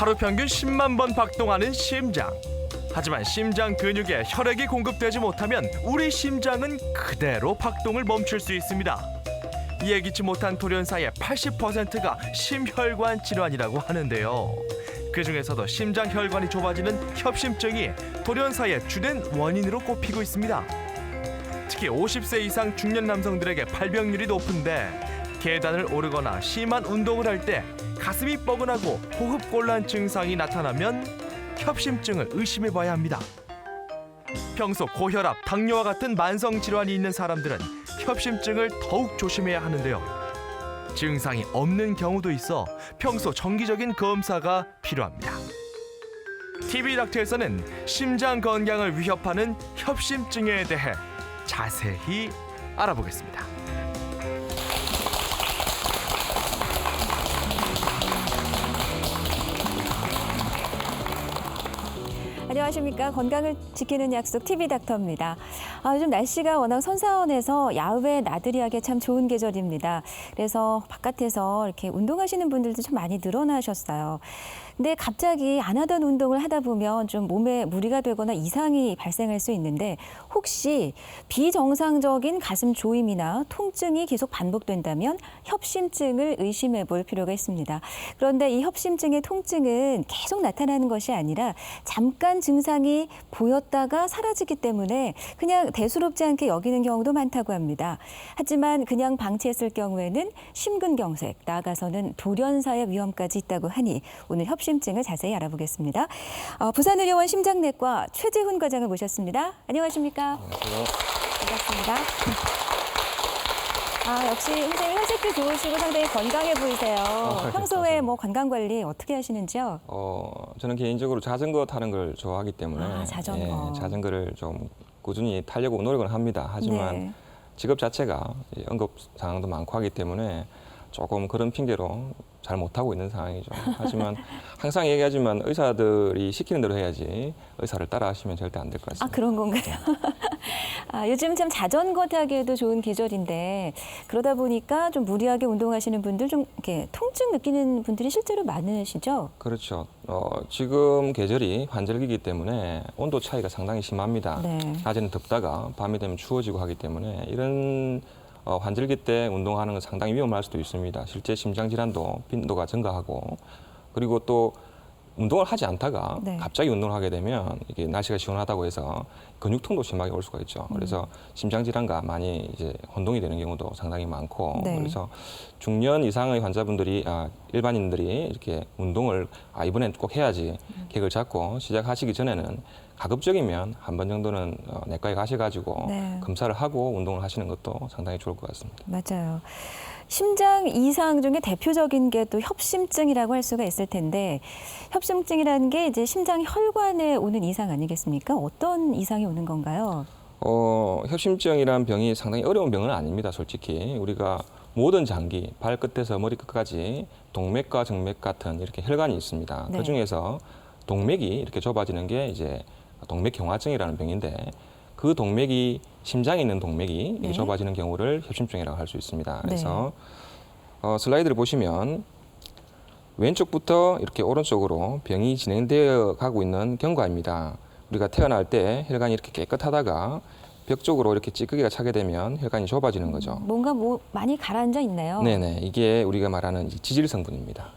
하루 평균 10만 번 박동하는 심장. 하지만 심장 근육에 혈액이 공급되지 못하면 우리 심장은 그대로 박동을 멈출 수 있습니다. 예기치 못한 돌연사의 80%가 심혈관 질환이라고 하는데요. 그 중에서도 심장 혈관이 좁아지는 협심증이 돌연사의 주된 원인으로 꼽히고 있습니다. 특히 50세 이상 중년 남성들에게 발병률이 높은데 계단을 오르거나 심한 운동을 할 때 가슴이 뻐근하고 호흡곤란 증상이 나타나면 협심증을 의심해봐야 합니다. 평소 고혈압, 당뇨와 같은 만성 질환이 있는 사람들은 협심증을 더욱 조심해야 하는데요. 증상이 없는 경우도 있어 평소 정기적인 검사가 필요합니다. TV닥터에서는 심장 건강을 위협하는 협심증에 대해 자세히 알아보겠습니다. 안녕하십니까. 건강을 지키는 약속 TV닥터입니다. 요즘 날씨가 워낙 선선해서 야외 나들이하기 참 좋은 계절입니다. 그래서 바깥에서 이렇게 운동하시는 분들도 좀 많이 늘어나셨어요. 근데 갑자기 안 하던 운동을 하다 보면 좀 몸에 무리가 되거나 이상이 발생할 수 있는데 혹시 비정상적인 가슴 조임이나 통증이 계속 반복된다면 협심증을 의심해 볼 필요가 있습니다. 그런데 이 협심증의 통증은 계속 나타나는 것이 아니라 잠깐 증상이 보였다가 사라지기 때문에 그냥 대수롭지 않게 여기는 경우도 많다고 합니다. 하지만 그냥 방치했을 경우에는 심근경색, 나아가서는 돌연사의 위험까지 있다고 하니 오늘 협심증을 자세히 알아보겠습니다. 부산의료원 심장내과 최재훈 과장을 모셨습니다. 안녕하십니까? 안녕하세요. 반갑습니다. 역시 선생님 혈색도 좋으시고 상당히 건강해 보이세요. 평소에 뭐 건강 관리 어떻게 하시는지요? 저는 개인적으로 자전거 타는 걸 좋아하기 때문에 자전거. 자전거를 좀 꾸준히 타려고 노력을 합니다. 하지만 네. 직업 자체가 응급 상황도 많고 하기 때문에 조금 그런 핑계로 잘 못하고 있는 상황이죠. 하지만 항상 얘기하지만 의사들이 시키는 대로 해야지 의사를 따라 하시면 절대 안 될 것 같습니다. 그런 건가요? 요즘 참 자전거 타기에도 좋은 계절인데 그러다 보니까 좀 무리하게 운동하시는 분들 좀 이렇게 통증 느끼는 분들이 실제로 많으시죠? 그렇죠. 지금 계절이 환절기이기 때문에 온도 차이가 상당히 심합니다. 네. 낮에는 덥다가 밤이 되면 추워지고 하기 때문에 이런 환절기 때 운동하는 건 상당히 위험할 수도 있습니다. 실제 심장 질환도 빈도가 증가하고 그리고 또 운동을 하지 않다가 네. 갑자기 운동을 하게 되면 이게 날씨가 시원하다고 해서 근육통도 심하게 올 수가 있죠. 그래서 심장 질환과 많이 이제 혼동이 되는 경우도 상당히 많고 네. 그래서 중년 이상의 환자분들이 일반인들이 이렇게 운동을 이번엔 꼭 해야지 계획을 잡고 시작하시기 전에는 가급적이면 한 번 정도는 내과에 가셔가지고 네. 검사를 하고 운동을 하시는 것도 상당히 좋을 것 같습니다. 맞아요. 심장 이상 중에 대표적인 게 또 협심증이라고 할 수가 있을 텐데 협심증이라는 게 이제 심장 혈관에 오는 이상 아니겠습니까? 어떤 이상이 오는 건가요? 협심증이라는 병이 상당히 어려운 병은 아닙니다. 솔직히 우리가 모든 장기 발끝에서 머리끝까지 동맥과 정맥 같은 이렇게 혈관이 있습니다. 네. 그 중에서 동맥이 이렇게 좁아지는 게 이제 동맥경화증이라는 병인데 그 동맥이 심장에 있는 동맥이 이렇게 네. 좁아지는 경우를 협심증이라고 할 수 있습니다. 그래서 슬라이드를 보시면 왼쪽부터 이렇게 오른쪽으로 병이 진행되어 가고 있는 경과입니다. 우리가 태어날 때 혈관이 이렇게 깨끗하다가 벽 쪽으로 이렇게 찌꺼기가 차게 되면 혈관이 좁아지는 거죠. 뭔가 많이 가라앉아 있나요? 네네, 이게 우리가 말하는 지질 성분입니다.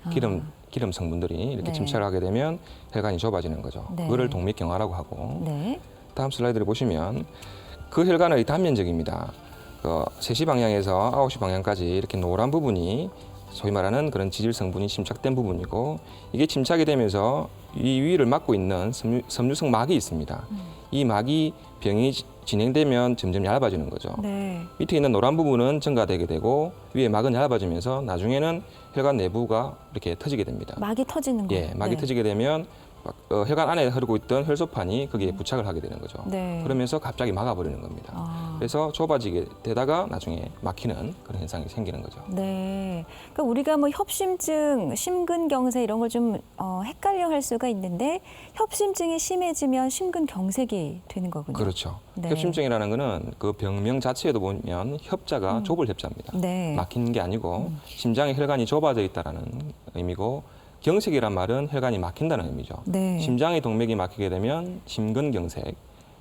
기름 성분들이 이렇게 네. 침착하게 되면 혈관이 좁아지는 거죠. 네. 그거를 동맥경화라고 하고 네. 다음 슬라이드를 보시면 그 혈관의 단면적입니다. 3시 방향에서 9시 방향까지 이렇게 노란 부분이 소위 말하는 그런 지질 성분이 침착된 부분이고 이게 침착이 되면서 이 위를 막고 있는 섬유성 막이 있습니다. 이 막이 병이 진행되면 점점 얇아지는 거죠. 네. 밑에 있는 노란 부분은 증가되게 되고 위에 막은 얇아지면서 나중에는 혈관 내부가 이렇게 터지게 됩니다. 막이 터지는 거예요. 예, 막이 터지게 되면 혈관 안에 흐르고 있던 혈소판이 거기에 부착을 하게 되는 거죠. 네. 그러면서 갑자기 막아버리는 겁니다. 그래서 좁아지게 되다가 나중에 막히는 그런 현상이 생기는 거죠. 네. 그러니까 우리가 뭐 협심증, 심근경색 이런 걸 좀 헷갈려 할 수가 있는데 협심증이 심해지면 심근경색이 되는 거군요. 그렇죠. 네. 협심증이라는 거는 그 병명 자체에도 보면 협자가 좁을 협자입니다. 네. 막히는 게 아니고 심장의 혈관이 좁아져 있다라는 의미고 경색이란 말은 혈관이 막힌다는 의미죠. 네. 심장의 동맥이 막히게 되면 심근경색,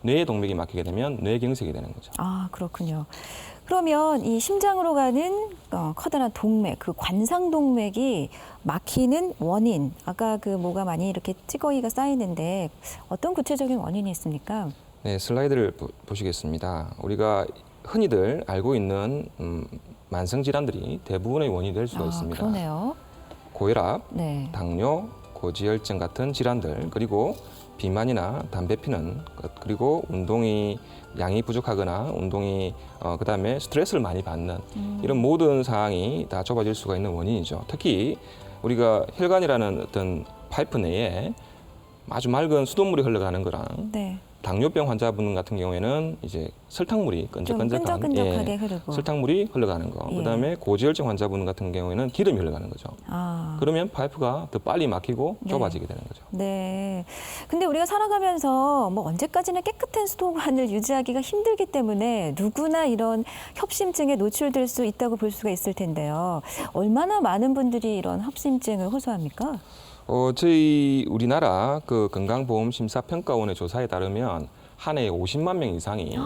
뇌의 동맥이 막히게 되면 뇌경색이 되는 거죠. 아, 그렇군요. 그러면 이 심장으로 가는 커다란 동맥, 그 관상동맥이 막히는 원인, 아까 그 뭐가 많이 이렇게 찌꺼기가 쌓이는데 어떤 구체적인 원인이 있습니까? 네, 슬라이드를 보시겠습니다. 우리가 흔히들 알고 있는 만성 질환들이 대부분의 원인이 될 수가 있습니다. 그러네요. 고혈압, 네. 당뇨, 고지혈증 같은 질환들, 그리고 비만이나 담배 피는 것, 그리고 운동이 양이 부족하거나 운동이 그다음에 스트레스를 많이 받는 이런 모든 사항이 다 좁아질 수가 있는 원인이죠. 특히 우리가 혈관이라는 어떤 파이프 내에 아주 맑은 수돗물이 흘러가는 거랑 네. 당뇨병 환자분 같은 경우에는 이제 설탕물이 좀 끈적끈적한 끈적끈적하게 흐르고. 설탕물이 흘러가는 거. 예. 그다음에 고지혈증 환자분 같은 경우에는 기름이 흘러가는 거죠. 아. 그러면 파이프가 더 빨리 막히고 네. 좁아지게 되는 거죠. 네. 근데 우리가 살아가면서 뭐 언제까지나 깨끗한 수도관을 유지하기가 힘들기 때문에 누구나 이런 협심증에 노출될 수 있다고 볼 수가 있을 텐데요. 얼마나 많은 분들이 이런 협심증을 호소합니까? 저희 우리나라 그 건강보험심사평가원의 조사에 따르면 한 해에 50만 명 이상이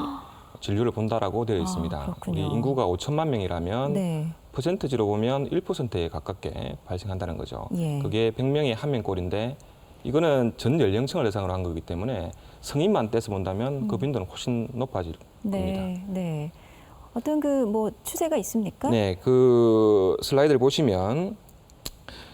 진료를 본다라고 되어 있습니다. 그렇군요. 우리 인구가 5천만 명이라면 네. 퍼센트지로 보면 1%에 가깝게 발생한다는 거죠. 예. 그게 100명에 1명꼴인데 이거는 전 연령층을 대상으로 한 거기 때문에 성인만 떼서 본다면 그 빈도는 훨씬 높아질 겁니다. 네. 네. 어떤 그 뭐 추세가 있습니까? 네, 그 슬라이드를 보시면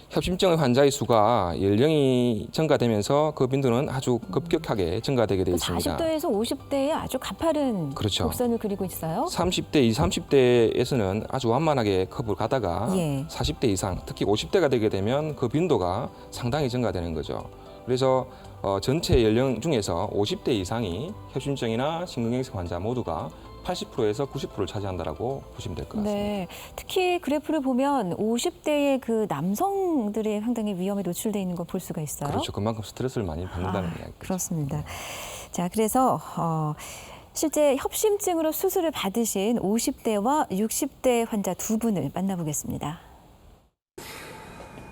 협심증의 환자의 수가 연령이 증가되면서 그 빈도는 아주 급격하게 증가되게 되어 있습니다. 40대에서 50대에 아주 가파른 그렇죠. 곡선을 그리고 있어요. 30대, 20, 30대에서는 아주 완만하게 컵을 가다가 예. 40대 이상, 특히 50대가 되게 되면 그 빈도가 상당히 증가되는 거죠. 그래서 전체 연령 중에서 50대 이상이 협심증이나 심근경색 환자 모두가 80%에서 90%를 차지한다라고 보시면 될 것 같습니다. 네, 특히 그래프를 보면 50대의 그 남성들의 상당히 위험에 노출돼 있는 걸 볼 수가 있어요. 그렇죠. 그만큼 스트레스를 많이 받는다는 이야기죠. 그렇습니다. 자, 그래서 실제 협심증으로 수술을 받으신 50대와 60대 환자 두 분을 만나보겠습니다.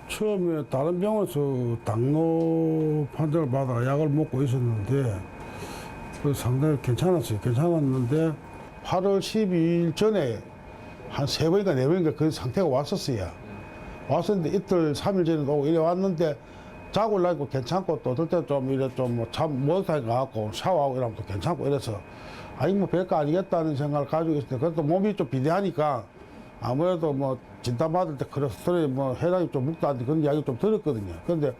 처음에 다른 병원에서 당뇨 판정을 받아 약을 먹고 있었는데 상당히 괜찮았어요. 괜찮았는데 8월 12일 전에 한 3번인가 4번인가 그 상태가 왔었어요. 왔었는데 이틀, 3일 전에 오고 이래 왔는데 자고 일어나고 괜찮고 또 어떨 때 좀 이래 좀 잠 목욕탕에 가갖고 샤워하고 이러면 또 괜찮고 이래서 아니 뭐 별거 아니겠다는 생각을 가지고 있었는데 그래도 몸이 좀 비대하니까 아무래도 뭐 진단받을 때 그래서 뭐 혈압이 좀 묵다는데 그런 이야기 좀 들었거든요. 그런데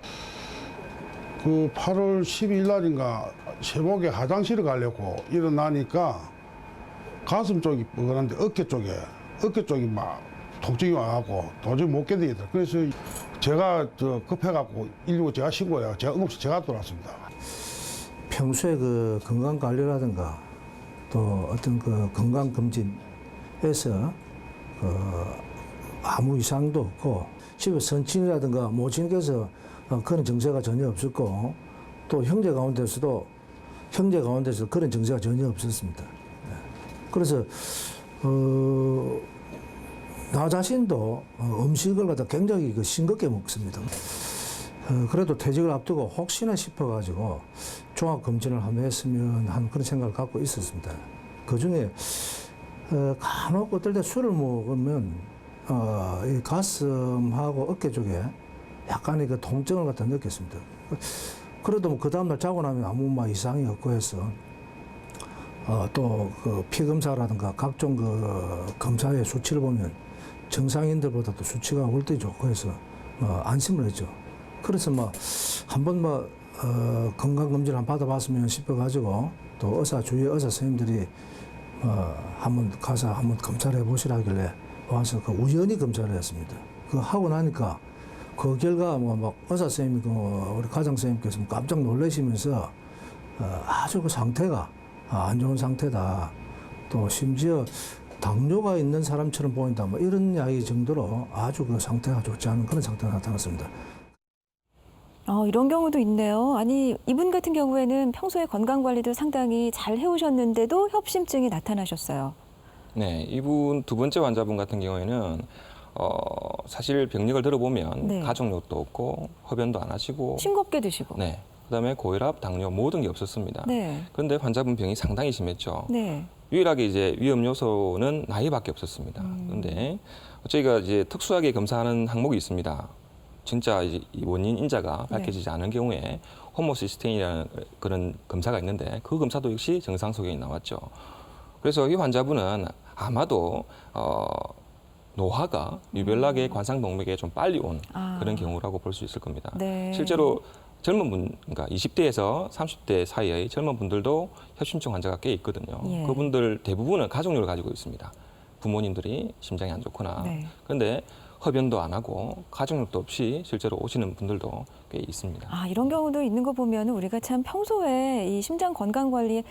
그 8월 12일 날인가 새벽에 화장실을 가려고 일어나니까 가슴 쪽이 뻐근한데 어깨 쪽이 막 통증이 와갖고 도저히 못 견디겠다. 그래서 제가 급해갖고 119 제가 신고해요. 제가 응급실 제가 들어왔습니다. 평소에 그 건강 관리라든가 또 어떤 그 건강 검진에서 아무 이상도 없고 집에 선친이라든가 모친께서 그런 증세가 전혀 없었고 또 형제 가운데서도 그런 증세가 전혀 없었습니다. 그래서 나 자신도 음식을 갖다 굉장히 싱겁게 먹습니다. 그래도 퇴직을 앞두고 혹시나 싶어가지고 종합 검진을 한번 했으면 하는 그런 생각을 갖고 있었습니다. 그 중에 간혹 어떨 때 술을 먹으면 이 가슴하고 어깨 쪽에 약간의 그 통증을 갖다 느꼈습니다. 그래도 뭐 그 다음날 자고 나면 아무 막 이상이 없고 해서 또 그 피 검사라든가 각종 그 검사의 수치를 보면 정상인들보다도 수치가 월등히 좋고 해서 안심을 했죠. 그래서 한번 건강 검진을 한번 받아봤으면 싶어가지고 또 주위의 의사 선생님들이 한번 가서 한번 검사를 해보시라길래 와서 그 우연히 검사를 했습니다. 그거 하고 나니까 그 결과 막 의사 선생님이 우리 가장 선생님께서 깜짝 놀라시면서 아주 그 상태가 안 좋은 상태다. 또 심지어 당뇨가 있는 사람처럼 보인다. 뭐 이런 이야기 정도로 아주 그 상태가 좋지 않은 그런 상태가 나타났습니다. 이런 경우도 있네요. 아니, 이분 같은 경우에는 평소에 건강 관리도 상당히 잘 해오셨는데도 협심증이 나타나셨어요. 네, 이분 두 번째 환자분 같은 경우에는 사실 병력을 들어보면 네. 가족력도 없고 흡연도 안 하시고 싱겁게 드시고. 네. 그다음에 고혈압, 당뇨 모든 게 없었습니다. 네. 그런데 환자분 병이 상당히 심했죠. 네. 유일하게 이제 위험 요소는 나이밖에 없었습니다. 그런데 저희가 이제 특수하게 검사하는 항목이 있습니다. 진짜 이제 이 원인 인자가 밝혀지지 않은 경우에 호모시스테인이라는 그런 검사가 있는데 그 검사도 역시 정상 소견이 나왔죠. 그래서 이 환자분은 아마도 노화가 유별나게 관상동맥에 좀 빨리 온 아. 그런 경우라고 볼 수 있을 겁니다. 네. 실제로 젊은 분, 그러니까 20대에서 30대 사이의 젊은 분들도 협심증 환자가 꽤 있거든요. 예. 그분들 대부분은 가족력을 가지고 있습니다. 부모님들이 심장이 안 좋거나. 네. 그런데 흡연도 안 하고 가족력도 없이 실제로 오시는 분들도 꽤 있습니다. 아, 이런 경우도 있는 거 보면 우리가 참 평소에 이 심장 건강 관리에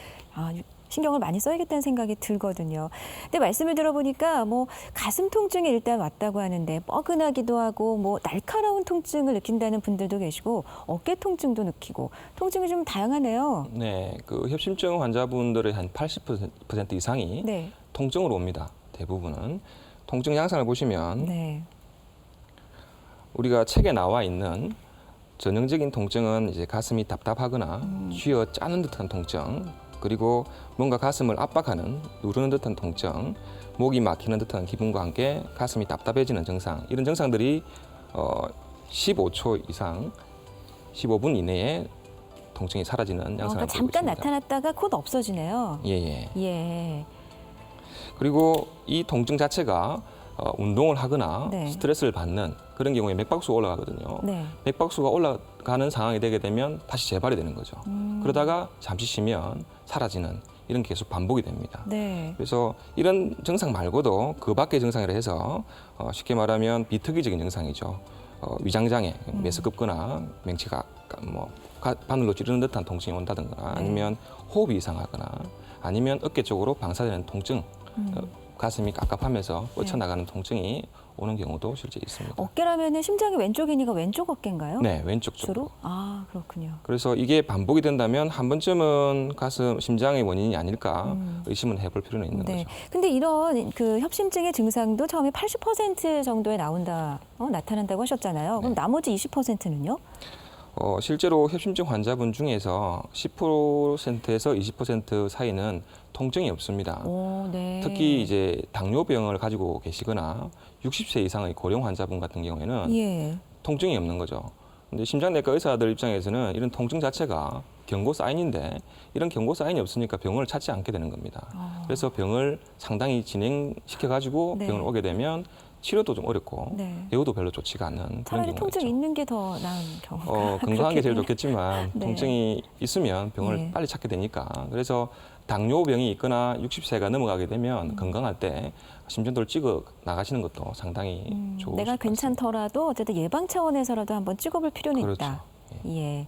신경을 많이 써야겠다는 생각이 들거든요. 근데 말씀을 들어보니까 뭐 가슴 통증이 일단 왔다고 하는데 뻐근하기도 하고 뭐 날카로운 통증을 느낀다는 분들도 계시고 어깨 통증도 느끼고 통증이 좀 다양하네요. 네, 그 협심증 환자분들의 한 80% 이상이 네. 통증으로 옵니다. 대부분은. 통증 양상을 보시면 네. 우리가 책에 나와 있는 전형적인 통증은 이제 가슴이 답답하거나 쥐어 짜는 듯한 통증, 그리고 뭔가 가슴을 압박하는 누르는 듯한 통증, 목이 막히는 듯한 기분과 함께 가슴이 답답해지는 증상, 이런 증상들이 15초 이상, 15분 이내에 통증이 사라지는 양상을 그러니까 보이고 잠깐 있습니다. 나타났다가 곧 없어지네요. 예. 예. 그리고 이 통증 자체가 운동을 하거나 네. 스트레스를 받는 그런 경우에 맥박수가 올라가거든요. 네. 맥박수가 올라가는 상황이 되게 되면 다시 재발이 되는 거죠. 그러다가 잠시 쉬면 사라지는 이런 게 계속 반복이 됩니다. 네. 그래서 이런 증상 말고도 그 밖의 증상이라 해서 쉽게 말하면 비특이적인 증상이죠. 위장장애, 메스껍거나 맹치가 바늘로 찌르는 듯한 통증이 온다든가 아니면 호흡이 이상하거나 아니면 어깨 쪽으로 방사되는 통증, 가슴이 깝깝하면서 뻗쳐나가는 통증이 오는 경우도 실제 있습니다. 어깨라면은 심장이 왼쪽이니까 왼쪽 어깨인가요? 네, 왼쪽 주로? 쪽으로. 아, 그렇군요. 그래서 이게 반복이 된다면 한 번쯤은 가슴, 심장의 원인이 아닐까 의심은 해볼 필요는 있는 네. 거죠. 근데 이런 그 협심증의 증상도 처음에 80% 정도에 나타난다고 하셨잖아요. 그럼 네. 나머지 20%는요? 실제로 협심증 환자분 중에서 10%에서 20% 사이는 통증이 없습니다. 오, 네. 특히 이제 당뇨병을 가지고 계시거나 60세 이상의 고령 환자분 같은 경우에는 예. 통증이 없는 거죠. 근데 심장내과 의사들 입장에서는 이런 통증 자체가 경고 사인인데 이런 경고 사인이 없으니까 병원을 찾지 않게 되는 겁니다. 그래서 병을 상당히 진행시켜 가지고 네. 병을 오게 되면 치료도 좀 어렵고 네. 대우도 별로 좋지가 않은 그런 차라리 경우가 통증 있죠. 있는 게 더 나은 경우가 건강한 게 제일 그렇겠네요. 좋겠지만 네. 통증이 있으면 병을 네. 빨리 찾게 되니까 그래서 당뇨병이 있거나 60세가 넘어가게 되면 건강할 때 심전도를 찍어 나가시는 것도 상당히 좋으실 내가 것 같습니다. 괜찮더라도 어쨌든 예방 차원에서라도 한번 찍어볼 필요는 그렇죠. 있다. 예.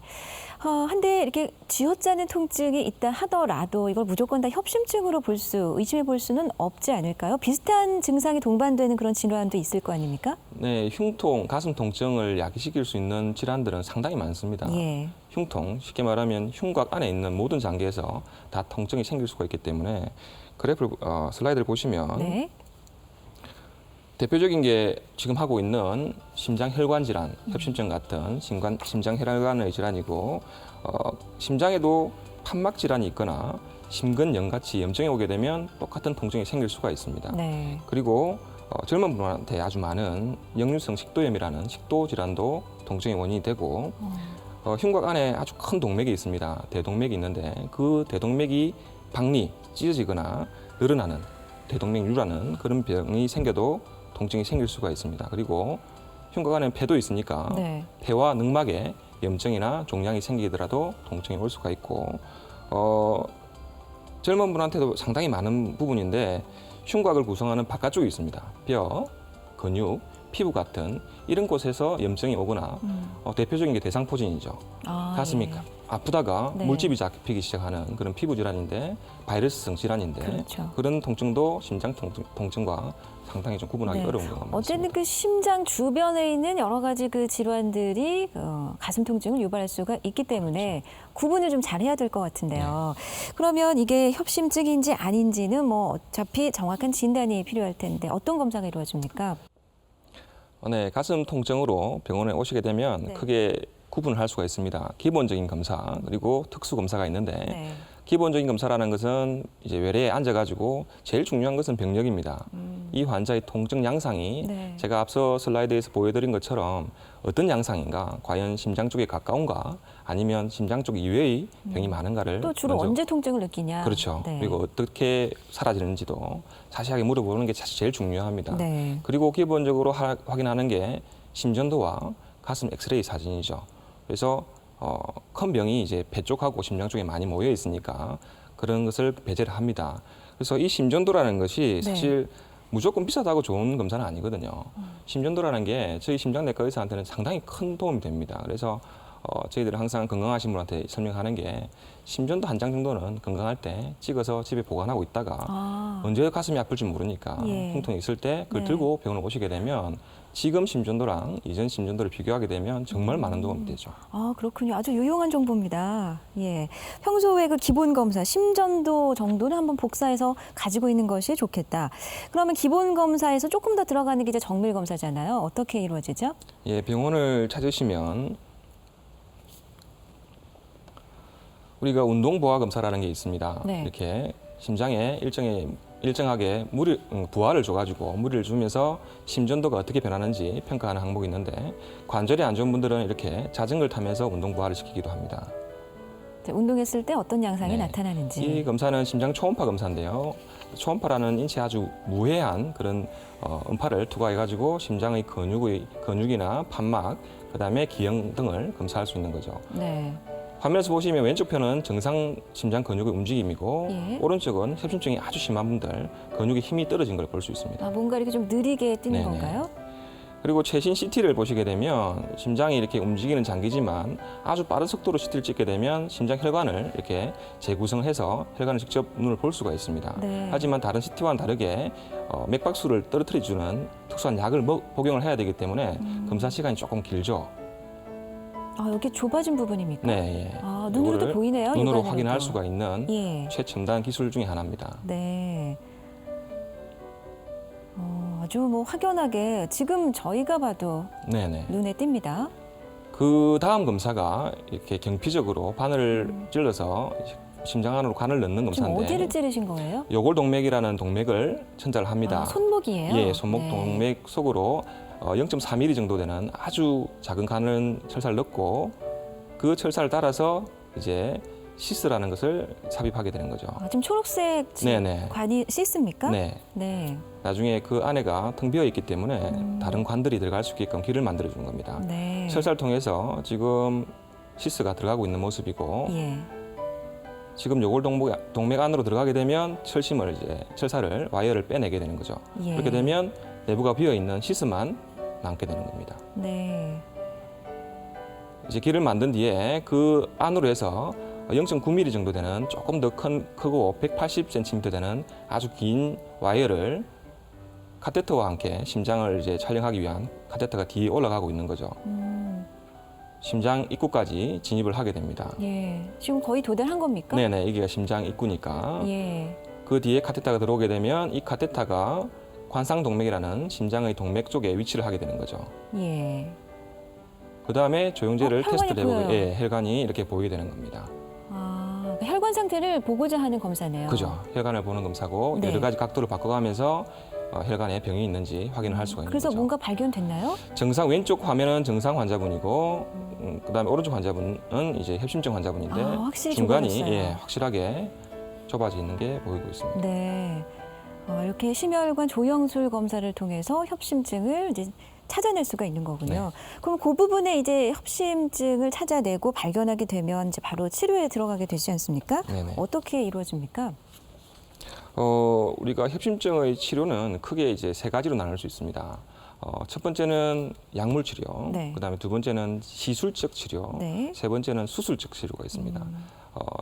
한데 이렇게 쥐어짜는 통증이 있다 하더라도 이걸 무조건 다 협심증으로 의심해 볼 수는 없지 않을까요? 비슷한 증상이 동반되는 그런 질환도 있을 거 아닙니까? 네, 흉통, 가슴 통증을 야기시킬 수 있는 질환들은 상당히 많습니다. 예. 흉통, 쉽게 말하면 흉곽 안에 있는 모든 장기에서 다 통증이 생길 수가 있기 때문에 그래프 슬라이드를 보시면 네. 대표적인 게 지금 하고 있는 심장혈관 질환, 협심증 같은 심장혈관의 질환이고 심장에도 판막 질환이 있거나 심근염같이 염증이 오게 되면 똑같은 통증이 생길 수가 있습니다. 네. 그리고 젊은 분한테 아주 많은 역류성 식도염이라는 식도 질환도 통증의 원인이 되고 흉곽 안에 아주 큰 동맥이 있습니다. 대동맥이 있는데 그 대동맥이 박리, 찢어지거나 늘어나는 대동맥류라는 그런 병이 생겨도 통증이 생길 수가 있습니다. 그리고 흉곽 안에 폐도 있으니까 네. 폐와 늑막에 염증이나 종양이 생기더라도 통증이 올 수가 있고 젊은 분한테도 상당히 많은 부분인데 흉곽을 구성하는 바깥쪽이 있습니다. 뼈, 근육, 피부 같은 이런 곳에서 염증이 오거나 대표적인 게 대상포진이죠. 가슴이 예. 아프다가 네. 물집이 잡히기 시작하는 그런 피부 질환인데 바이러스성 질환인데 그렇죠. 그런 통증도 심장 통증과 상당히 좀 구분하기 네. 어려운 경우가 어쨌든 많습니다. 그 심장 주변에 있는 여러 가지 그 질환들이 가슴 통증을 유발할 수가 있기 때문에 구분을 좀 잘해야 될 것 같은데요. 그러면 이게 협심증인지 아닌지는 뭐 어차피 정확한 진단이 필요할 텐데 어떤 검사가 이루어집니까? 네, 가슴 통증으로 병원에 오시게 되면 네. 크게 구분을 할 수가 있습니다. 기본적인 검사 그리고 특수 검사가 있는데 네. 기본적인 검사라는 것은 이제 외래에 앉아가지고 제일 중요한 것은 병력입니다. 이 환자의 통증 양상이 네. 제가 앞서 슬라이드에서 보여드린 것처럼 어떤 양상인가, 과연 심장 쪽에 가까운가, 아니면 심장 쪽 이외의 병이 많은가를 또 주로 먼저 언제 통증을 느끼냐? 그렇죠. 네. 그리고 어떻게 사라지는지도 자세하게 물어보는 게 사실 제일 중요합니다. 네. 그리고 기본적으로 확인하는 게 심전도와 가슴 엑스레이 사진이죠. 그래서 큰 병이 이제 배 쪽하고 심장 쪽에 많이 모여 있으니까 그런 것을 배제를 합니다. 그래서 이 심전도라는 것이 네. 사실 무조건 비싸다고 좋은 검사는 아니거든요. 심전도라는 게 저희 심장내과 의사한테는 상당히 큰 도움이 됩니다. 그래서 저희들은 항상 건강하신 분한테 설명하는 게 심전도 한 장 정도는 건강할 때 찍어서 집에 보관하고 있다가 언제 가슴이 아플지 모르니까 예. 통통이 있을 때 그걸 네. 들고 병원을 오시게 되면 지금 심전도랑 이전 심전도를 비교하게 되면 정말 많은 도움이 되죠. 아, 그렇군요. 아주 유용한 정보입니다. 예. 평소에 그 기본 검사, 심전도 정도는 한번 복사해서 가지고 있는 것이 좋겠다. 그러면 기본 검사에서 조금 더 들어가는 게 이제 정밀 검사잖아요. 어떻게 이루어지죠? 예, 병원을 찾으시면 우리가 운동 보아 검사라는 게 있습니다. 네. 이렇게 심장에 일정하게 부하를 줘가지고 무리를 주면서 심전도가 어떻게 변하는지 평가하는 항목이 있는데 관절이 안 좋은 분들은 이렇게 자전거를 타면서 운동 부하를 시키기도 합니다. 이제 운동했을 때 어떤 양상이 네. 나타나는지. 이 검사는 심장 초음파 검사인데요. 초음파라는 인체에 아주 무해한 그런 음파를 투과해가지고 심장의 근육이나 판막, 그다음에 기형 등을 검사할 수 있는 거죠. 네. 화면에서 보시면 왼쪽 편은 정상 심장 근육의 움직임이고 예. 오른쪽은 협심증이 아주 심한 분들 근육의 힘이 떨어진 걸 볼 수 있습니다. 아, 뭔가 이렇게 좀 느리게 뛰는 네네. 건가요? 그리고 최신 CT를 보시게 되면 심장이 이렇게 움직이는 장기지만 아주 빠른 속도로 CT를 찍게 되면 심장 혈관을 이렇게 재구성해서 혈관을 직접 눈을 볼 수가 있습니다. 네. 하지만 다른 CT와는 다르게 맥박수를 떨어뜨려주는 특수한 약을 복용을 해야 되기 때문에 검사 시간이 조금 길죠. 아, 여기 좁아진 부분입니까? 네. 예. 아, 눈으로도 이거를 보이네요. 눈으로 육안으로도. 확인할 수가 있는 예. 최첨단 기술 중에 하나입니다. 네. 아주 뭐 확연하게 지금 저희가 봐도 네네. 눈에 띕니다. 그 다음 검사가 이렇게 경피적으로 바늘을 찔러서 심장 안으로 관을 넣는 지금 검사인데 어디를 찌르신 거예요? 요골동맥이라는 동맥을 천자를 합니다. 아, 손목이에요? 예, 손목 네. 동맥 속으로 0.4mm 정도 되는 아주 작은 가는 철사를 넣고 그 철사를 따라서 이제 시스라는 것을 삽입하게 되는 거죠. 아, 지금 초록색 네네. 관이 시스입니까? 네. 네. 나중에 그 안에가 텅 비어 있기 때문에 다른 관들이 들어갈 수 있게끔 길을 만들어 주는 겁니다. 네. 철사를 통해서 지금 시스가 들어가고 있는 모습이고 예. 지금 요골동맥 안으로 들어가게 되면 철사를 와이어를 빼내게 되는 거죠. 예. 그렇게 되면 내부가 비어 있는 시스만 남게 되는 겁니다. 네. 이제 길을 만든 뒤에 그 안으로 해서 0.9mm 정도 되는 조금 더 크고 180cm 되는 아주 긴 와이어를 카테터와 함께 심장을 이제 촬영하기 위한 카테터가 뒤에 올라가고 있는 거죠. 심장 입구까지 진입을 하게 됩니다. 예. 지금 거의 도달한 겁니까? 네네, 이게 심장 입구니까 예. 그 뒤에 카테터가 들어오게 되면 이 카테터가 관상동맥이라는 심장의 동맥 쪽에 위치를 하게 되는 거죠. 예. 그 다음에 조영제를 혈관이 테스트를 해보게, 보여요. 예, 혈관이 이렇게 보이게 되는 겁니다. 아, 그 혈관 상태를 보고자 하는 검사네요. 그죠? 혈관을 보는 검사고 네. 여러 가지 각도를 바꿔가면서 혈관에 병이 있는지 확인을 할 수가 있는 그래서 거죠. 뭔가 발견됐나요? 정상 왼쪽 화면은 정상 환자분이고 그다음에 오른쪽 환자분은 이제 협심증 환자분인데 아, 확실히 중간이 좁아졌어요. 예, 확실하게 좁아져 있는 게 보이고 있습니다. 네. 이렇게 심혈관 조영술 검사를 통해서 협심증을 이제 찾아낼 수가 있는 거군요. 네. 그럼 그 부분에 이제 협심증을 찾아내고 발견하게 되면 이제 바로 치료에 들어가게 되지 않습니까? 네네. 어떻게 이루어집니까? 우리가 협심증의 치료는 크게 이제 세 가지로 나눌 수 있습니다. 첫 번째는 약물 치료, 네. 그다음에 두 번째는 시술적 치료, 네. 세 번째는 수술적 치료가 있습니다.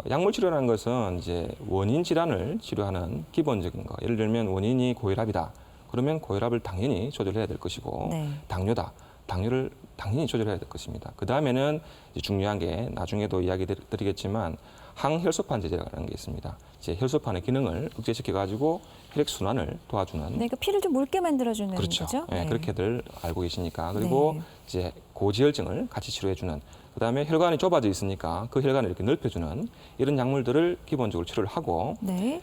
약물 치료라는 것은 이제 원인 질환을 치료하는 기본적인 거. 예를 들면 원인이 고혈압이다. 그러면 고혈압을 당연히 조절해야 될 것이고 네. 당뇨다. 당뇨를 당연히 조절해야 될 것입니다. 그 다음에는 중요한 게 나중에도 이야기 드리겠지만 항혈소판 제제라는 게 있습니다. 이제 혈소판의 기능을 억제시켜 가지고 혈액 순환을 도와주는 네, 그러니까 피를 좀 묽게 만들어주는 그렇죠. 거죠? 네, 그렇게들 알고 계시니까. 그리고 이제 고지혈증을 같이 치료해주는 그다음에 혈관이 좁아져 있으니까 그 혈관을 이렇게 넓혀주는 이런 약물들을 기본적으로 치료를 하고 네.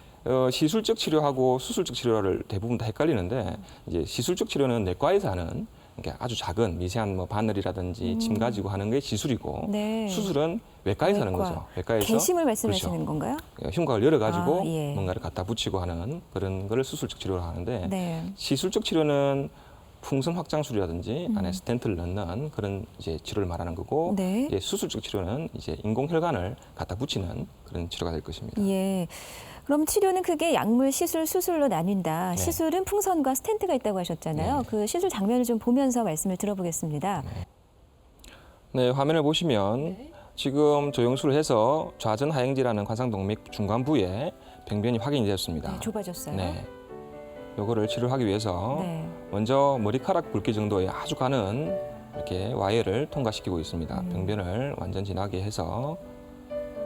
시술적 치료하고 수술적 치료를 대부분 다 헷갈리는데 이제 시술적 치료는 내과에서 하는 이렇게 아주 작은 미세한 뭐 바늘이라든지 침 가지고 하는 게 시술이고 네. 수술은 외과에서 하는 외과. 거죠. 외과에서 개심을 말씀하시는 그렇죠. 건가요? 흉곽을 열어가지고 아, 예. 뭔가를 갖다 붙이고 하는 그런 거를 수술적 치료를 하는데 네. 시술적 치료는 풍선 확장술이라든지 안에 스텐트를 넣는 그런 이제 치료를 말하는 거고 네. 이제 수술적 치료는 이제 인공혈관을 갖다 붙이는 그런 치료가 될 것입니다. 예. 그럼 치료는 크게 약물, 시술, 수술로 나뉜다. 네. 시술은 풍선과 스텐트가 있다고 하셨잖아요. 네. 그 시술 장면을 좀 보면서 말씀을 들어보겠습니다. 네, 화면을 보시면 지금 조영술을 해서 좌전 하행지라는 관상동맥 중간부에 병변이 확인이 되었습니다. 네, 좁아졌어요. 네. 요거를 치료하기 위해서 네. 먼저 머리카락 굵기 정도의 아주 가는 이렇게 와이어를 통과시키고 있습니다. 병변을 완전 지나게 해서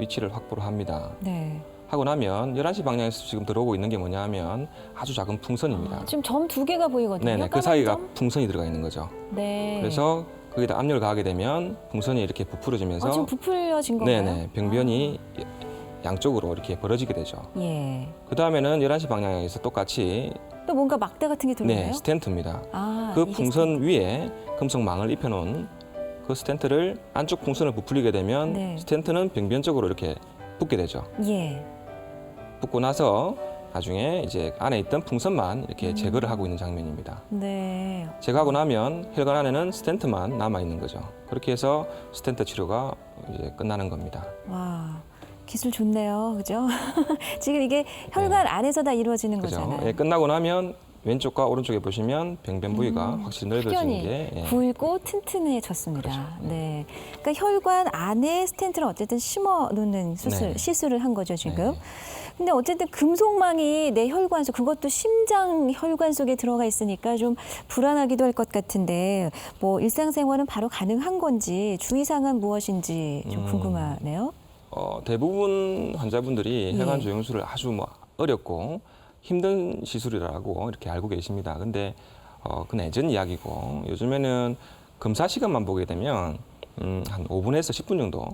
위치를 확보를 합니다. 네. 하고 나면 11시 방향에서 지금 들어오고 있는 게 뭐냐 하면 아주 작은 풍선입니다. 지금 점 2개가 보이거든요. 네네, 그 까만 사이가 점? 풍선이 들어가 있는 거죠. 네. 그래서 거기다 압력을 가하게 되면 풍선이 이렇게 부풀어지면서 지금 부풀려진 건가요? 네네, 병변이 양쪽으로 이렇게 벌어지게 되죠. 예. 그 다음에는 11시 방향에서 똑같이 또 뭔가 막대 같은 게 들어오나요? 네, 스텐트입니다. 아, 그 이게 풍선 위에 금속망을 입혀놓은 그 스텐트를 안쪽 풍선을 부풀리게 되면 네. 스텐트는 병변 쪽으로 이렇게 붙게 되죠. 예. 붙고 나서 나중에 이제 안에 있던 풍선만 이렇게 제거를 하고 있는 장면입니다. 네. 제거하고 나면 혈관 안에는 스텐트만 남아 있는 거죠. 그렇게 해서 스텐트 치료가 이제 끝나는 겁니다. 와. 기술 좋네요. 그죠? 지금 이게 혈관 안에서 다 이루어지는 그죠? 거잖아요. 예, 끝나고 나면 왼쪽과 오른쪽에 보시면 병변 부위가 확실히 넓어지는 확연히 게 예. 굵고 튼튼해졌습니다. 그렇죠. 네. 그러니까 혈관 안에 스텐트를 어쨌든 심어 놓는 네. 시술을 한 거죠, 지금. 네. 근데 어쨌든 금속망이 내 혈관 속, 그것도 심장 혈관 속에 들어가 있으니까 좀 불안하기도 할 것 같은데 뭐 일상생활은 바로 가능한 건지 주의사항은 무엇인지 좀 궁금하네요. 대부분 환자분들이 예. 혈관 조영술을 아주 뭐 어렵고 힘든 시술이라고 이렇게 알고 계십니다. 근데 그건 예전 이야기고 요즘에는 검사 시간만 보게 되면 한 5분에서 10분 정도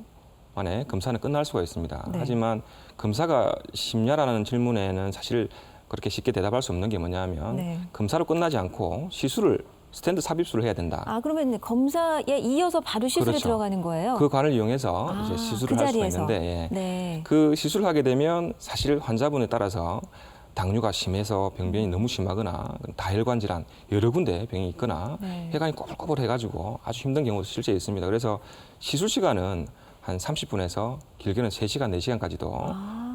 만에 검사는 끝날 수가 있습니다. 네. 하지만 검사가 쉽냐라는 질문에는 사실 그렇게 쉽게 대답할 수 없는 게 뭐냐면 네. 검사로 끝나지 않고 시술을 스탠드 삽입술을 해야 된다. 아, 그러면 검사에 이어서 바로 시술에 그렇죠. 들어가는 거예요? 그 관을 이용해서 아, 이제 시술을 그 할 수가 자리에서. 있는데 예. 네. 그 시술을 하게 되면 사실 환자분에 따라서 당뇨가 심해서 병변이 너무 심하거나 다혈관 질환 여러 군데 병이 있거나 네. 혈관이 꼬불꼬불 해가지고 아주 힘든 경우도 실제 있습니다. 그래서 시술 시간은 한 30분에서 길게는 3시간, 4시간까지도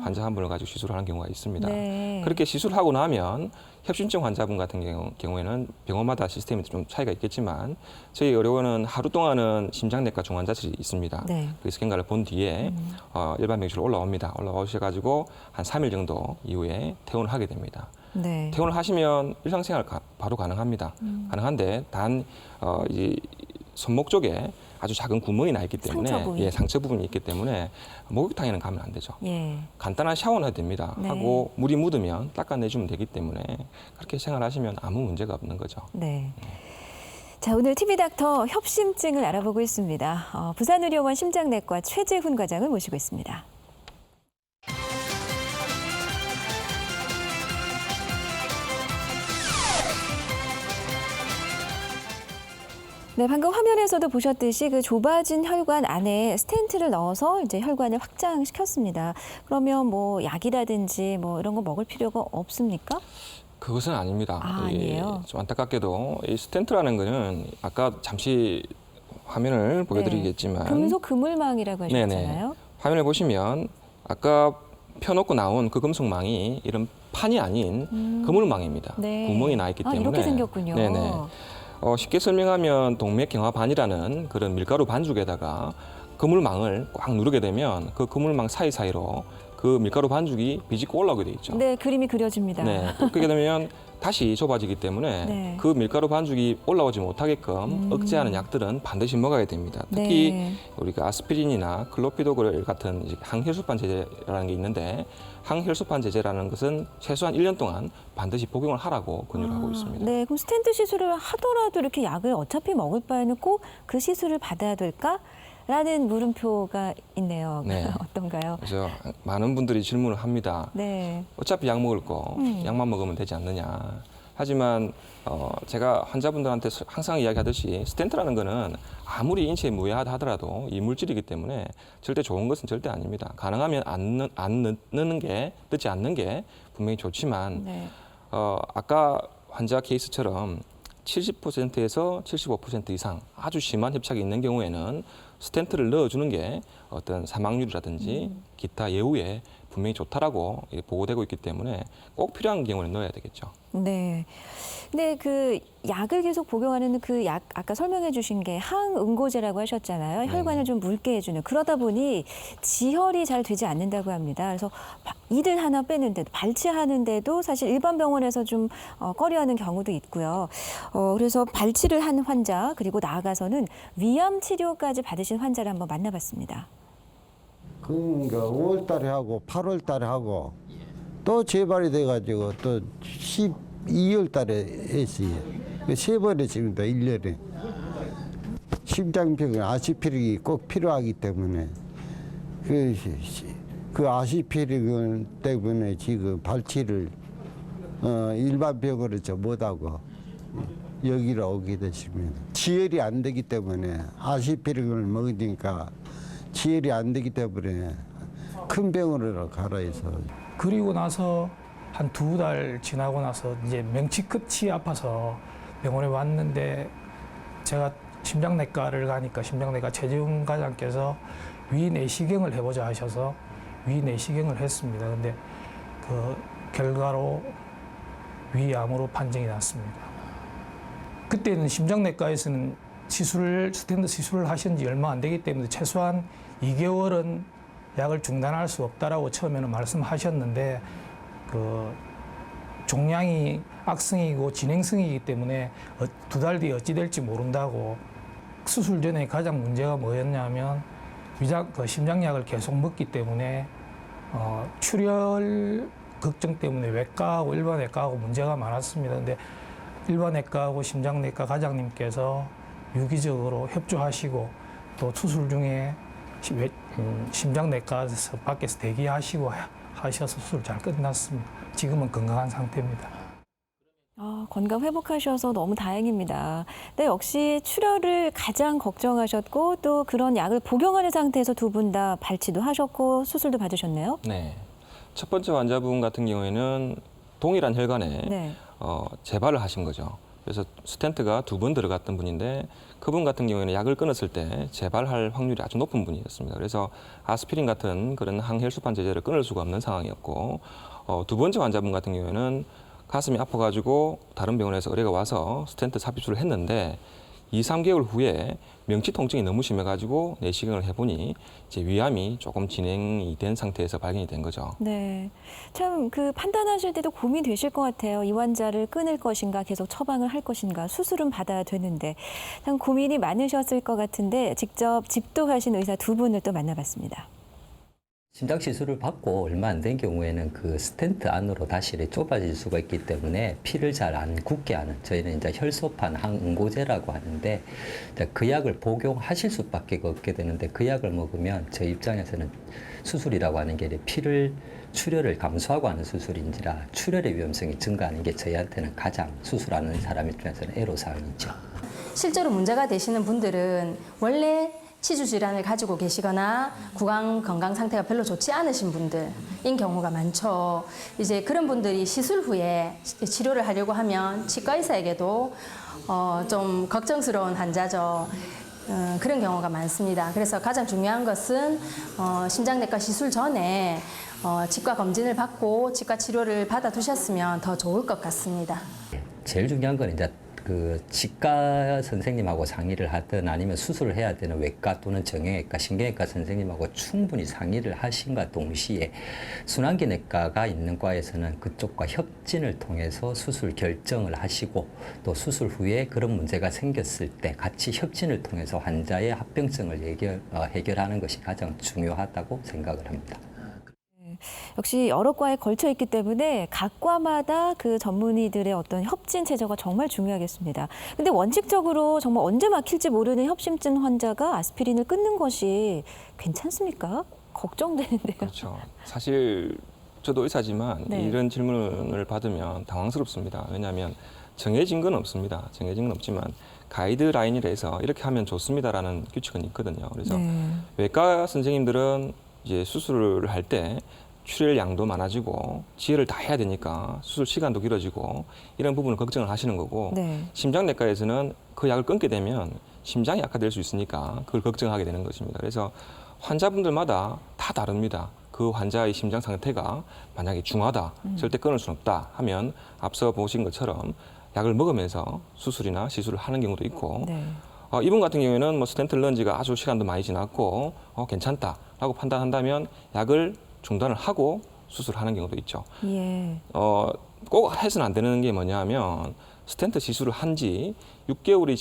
환자 한 분을 가지고 시술을 하는 경우가 있습니다. 네. 그렇게 시술하고 나면 협심증 환자분 같은 경우에는 병원마다 시스템이 좀 차이가 있겠지만 저희 의료원은 하루 동안은 심장내과 중환자실이 있습니다. 네. 그 스캔가를 본 뒤에 일반 병실로 올라옵니다. 올라오셔가지고 한 3일 정도 이후에 퇴원을 하게 됩니다. 네. 퇴원을 하시면 일상생활 바로 가능합니다. 가능한데 단 이 손목 쪽에 아주 작은 구멍이 나 있기 때문에 상처 부위. 예, 상처 부분이 있기 때문에 목욕탕에는 가면 안 되죠. 예. 간단한 샤워는 해도 됩니다. 네. 하고 물이 묻으면 닦아내주면 되기 때문에 그렇게 생활하시면 아무 문제가 없는 거죠. 네. 자, 오늘 TV닥터 협심증을 알아보고 있습니다. 부산의료원 심장내과 최재훈 과장을 모시고 있습니다. 네, 방금 화면에서도 보셨듯이 그 좁아진 혈관 안에 스텐트를 넣어서 이제 혈관을 확장시켰습니다. 그러면 뭐 약이라든지 뭐 이런 거 먹을 필요가 없습니까? 그것은 아닙니다. 아, 아니에요? 좀 안타깝게도 이 스텐트라는 거는 아까 잠시 화면을 보여드리겠지만 금속 그물망이라고 하셨잖아요. 화면을 보시면 아까 펴놓고 나온 그 금속망이 이런 판이 아닌 그물망입니다. 네. 구멍이 나 있기 아, 때문에 이렇게 생겼군요. 네네. 쉽게 설명하면 동맥경화반이라는 그런 밀가루 반죽에다가 그물망을 꽉 누르게 되면 그 그물망 사이사이로 그 밀가루 반죽이 비집고 올라오게 돼 있죠. 네, 그림이 그려집니다. 네, 그렇게 되면 다시 좁아지기 때문에 네. 그 밀가루 반죽이 올라오지 못하게끔 억제하는 약들은 반드시 먹어야 됩니다. 특히 네. 우리가 아스피린이나 클로피도그렐 같은 이제 항혈소판 제제라는 게 있는데 항혈소판 제제라는 것은 최소한 1년 동안 반드시 복용을 하라고 권유를 하고 있습니다. 네, 그럼 스텐트 시술을 하더라도 이렇게 약을 어차피 먹을 바에는 꼭 그 시술을 받아야 될까? 라는 물음표가 있네요. 네. 어떤가요? 그래서 많은 분들이 질문을 합니다. 네. 어차피 약 먹을 거 약만 먹으면 되지 않느냐. 하지만 제가 환자분들한테 항상 이야기하듯이 스텐트라는 거는 아무리 인체에 무해하다 하더라도 이물질이기 때문에 절대 좋은 것은 절대 아닙니다. 가능하면 안 넣는 게, 넣지 않는 게 분명히 좋지만 네. 아까 환자 케이스처럼 70%에서 75% 이상 아주 심한 협착이 있는 경우에는 스텐트를 넣어주는 게 어떤 사망률이라든지 기타 예후에 분명히 좋다라고 보고되고 있기 때문에 꼭 필요한 경우는 넣어야 되겠죠. 네. 근데 그 약을 계속 복용하는 그 약 아까 설명해 주신 게 항응고제라고 하셨잖아요. 혈관을 좀 묽게 해주는. 그러다 보니 지혈이 잘 되지 않는다고 합니다. 그래서 이들 하나 빼는데도 발치하는데도 사실 일반 병원에서 좀 꺼려하는 경우도 있고요. 그래서 발치를 한 환자 그리고 나아가서는 위암 치료까지 받으신 환자를 한번 만나봤습니다. 그러니까 5월 달에 하고 8월 달에 하고 또 재발이 돼가지고 또 12월 달에 했어요. 세 번 했습니다. 1년에. 심장병은 아시피릭이 꼭 필요하기 때문에 그 아시피릭 때문에 지금 발치를 일반 병원에서 못하고 여기로 오게 됐습니다. 지혈이 안 되기 때문에 아시피릭을 먹으니까 지혈이 안 되기 때문에 큰 병원으로 가라 해서. 그리고 나서 한 2달 지나고 나서 이제 명치 끝이 아파서 병원에 왔는데 제가 심장내과를 가니까 심장내과 최재훈 과장께서 위내시경을 해보자 하셔서 위내시경을 했습니다. 근데 그 결과로 위암으로 판정이 났습니다. 그때는 심장내과에서는 스텐트 시술을 하신 지 얼마 안 되기 때문에 최소한 2개월은 약을 중단할 수 없다라고 처음에는 말씀하셨는데 그 종양이 악성이고 진행성이기 때문에 2달 뒤에 어찌 될지 모른다고. 수술 전에 가장 문제가 뭐였냐면 심장약을 계속 먹기 때문에 출혈 걱정 때문에 외과하고 일반 외과하고 문제가 많았습니다. 근데 일반 외과하고 심장내과 과장님께서 유기적으로 협조하시고 또 수술 중에 심장내과에서 밖에서 대기하시고 하셔서 수술 잘 끝났습니다. 지금은 건강한 상태입니다. 건강 회복하셔서 너무 다행입니다. 근데 역시 출혈을 가장 걱정하셨고 또 그런 약을 복용하는 상태에서 두 분 다 발치도 하셨고 수술도 받으셨네요. 네. 첫 번째 환자분 같은 경우에는 동일한 혈관에 네. 재발을 하신 거죠. 그래서 스텐트가 2번 들어갔던 분인데 그분 같은 경우에는 약을 끊었을 때 재발할 확률이 아주 높은 분이었습니다. 그래서 아스피린 같은 그런 항혈소판 제제를 끊을 수가 없는 상황이었고 두 번째 환자분 같은 경우에는 가슴이 아파가지고 다른 병원에서 의뢰가 와서 스텐트 삽입술을 했는데 2, 3개월 후에 명치 통증이 너무 심해가지고 내시경을 해보니 이제 위암이 조금 진행이 된 상태에서 발견이 된 거죠. 네. 참 그 판단하실 때도 고민되실 것 같아요. 이 환자를 끊을 것인가 계속 처방을 할 것인가 수술은 받아야 되는데 참 고민이 많으셨을 것 같은데 직접 집도하신 의사 두 분을 또 만나봤습니다. 심장 시술을 받고 얼마 안 된 경우에는 그 스텐트 안으로 다시 좁아질 수가 있기 때문에 피를 잘 안 굳게 하는 저희는 이제 혈소판 항응고제라고 하는데 그 약을 복용하실 수밖에 없게 되는데 그 약을 먹으면 저희 입장에서는 수술이라고 하는 게 출혈을 감소하고 하는 수술인지라 출혈의 위험성이 증가하는 게 저희한테는 가장 수술하는 사람 입장에서는 애로사항이죠. 실제로 문제가 되시는 분들은 원래 치주 질환을 가지고 계시거나 구강 건강 상태가 별로 좋지 않으신 분들인 경우가 많죠. 이제 그런 분들이 시술 후에 치료를 하려고 하면 치과 의사에게도 좀 걱정스러운 환자죠. 그런 경우가 많습니다. 그래서 가장 중요한 것은 심장내과 시술 전에 치과 검진을 받고 치과 치료를 받아두셨으면 더 좋을 것 같습니다. 제일 중요한 건 이제 그 치과 선생님하고 상의를 하든 아니면 수술을 해야 되는 외과 또는 정형외과, 신경외과 선생님하고 충분히 상의를 하신과 동시에 순환기내과가 있는 과에서는 그쪽과 협진을 통해서 수술 결정을 하시고 또 수술 후에 그런 문제가 생겼을 때 같이 협진을 통해서 환자의 합병증을 해결하는 것이 가장 중요하다고 생각을 합니다. 역시 여러 과에 걸쳐 있기 때문에 각 과마다 그 전문의들의 어떤 협진 체제가 정말 중요하겠습니다. 근데 원칙적으로 정말 언제 막힐지 모르는 협심증 환자가 아스피린을 끊는 것이 괜찮습니까? 걱정되는데요. 그렇죠. 사실 저도 의사지만 네. 이런 질문을 받으면 당황스럽습니다. 왜냐하면 정해진 건 없습니다. 정해진 건 없지만 가이드라인이라서 이렇게 하면 좋습니다라는 규칙은 있거든요. 그래서 네. 외과 선생님들은 이제 수술을 할 때 출혈 양도 많아지고 지혈을 다 해야 되니까 수술 시간도 길어지고 이런 부분을 걱정을 하시는 거고 네. 심장내과에서는 그 약을 끊게 되면 심장이 악화될 수 있으니까 그걸 걱정하게 되는 것입니다. 그래서 환자분들마다 다 다릅니다. 그 환자의 심장 상태가 만약에 중하다, 절대 끊을 수는 없다 하면 앞서 보신 것처럼 약을 먹으면서 수술이나 시술을 하는 경우도 있고 네. 이분 같은 경우에는 뭐 스텐트를 넣은 지가 아주 시간도 많이 지났고 괜찮다라고 판단한다면 약을 중단을 하고 수술하는 경우도 있죠. 예. 꼭 해서는 안 되는 게 뭐냐면 스텐트 시술을 한 지 6개월이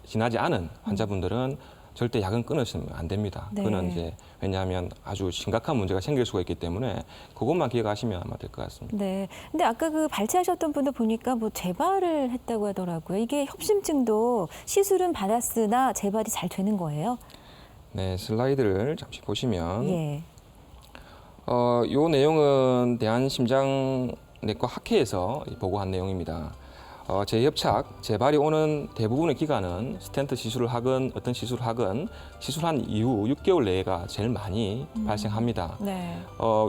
지나지 않은 환자분들은 절대 약은 끊으시면 안 됩니다. 네. 그거는 이제 왜냐하면 아주 심각한 문제가 생길 수가 있기 때문에 그것만 기억하시면 아마 될 것 같습니다. 네. 근데 아까 그 발치하셨던 분도 보니까 뭐 재발을 했다고 하더라고요. 이게 협심증도 시술은 받았으나 재발이 잘 되는 거예요? 네, 슬라이드를 잠시 보시면 예. 요 내용은 대한심장내과 학회에서 보고한 내용입니다. 재협착, 재발이 오는 대부분의 기간은 스텐트 시술을 하건 어떤 시술을 하건 시술한 이후 6개월 내가 제일 많이 발생합니다. 네.